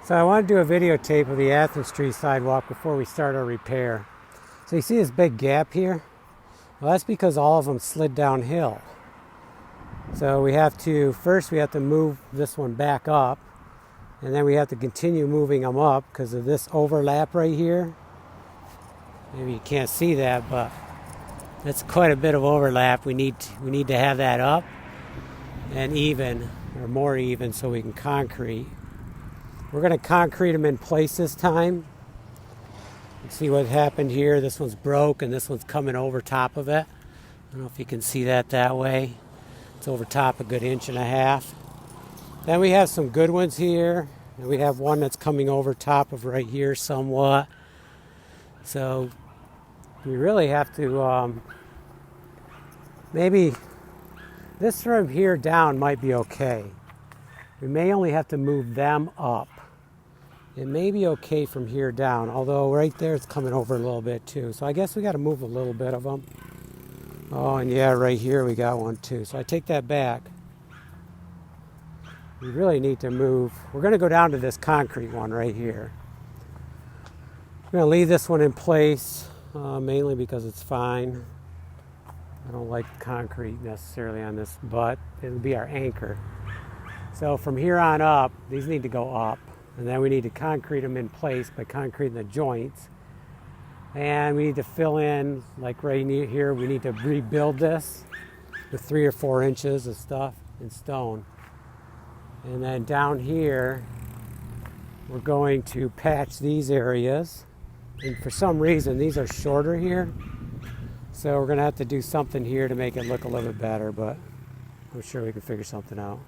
So I want to do a videotape of the Athens Street sidewalk before we start our repair. So you see this big gap here? Well, that's because all of them slid downhill. So we have to move this one back up, and then we have to continue moving them up because of this overlap right here. Maybe you can't see that, but that's quite a bit of overlap. We need to have that up and even, or more even, so we can concrete. We're going to concrete them in place this time. See what happened here. This one's broke and this one's coming over top of it. I don't know if you can see that way. It's over top a good 1.5 inches. Then we have some good ones here. And we have one that's coming over top of right here somewhat. So we really have to, maybe this from here down might be okay. We may only have to move them up. It may be okay from here down, although right there it's coming over a little bit too. So I guess we got to move a little bit of them. Oh, and yeah, right here we got one too. So I take that back. We really need to move. We're going to go down to this concrete one right here. We're going to leave this one in place, mainly because it's fine. I don't like concrete necessarily on this, but it'll be our anchor. So from here on up, these need to go up. And then we need to concrete them in place by concreting the joints. And we need to fill in, like right here, we need to rebuild this with 3 or 4 inches of stuff in stone. And then down here, we're going to patch these areas. And for some reason, these are shorter here. So we're going to have to do something here to make it look a little bit better, but I'm sure we can figure something out.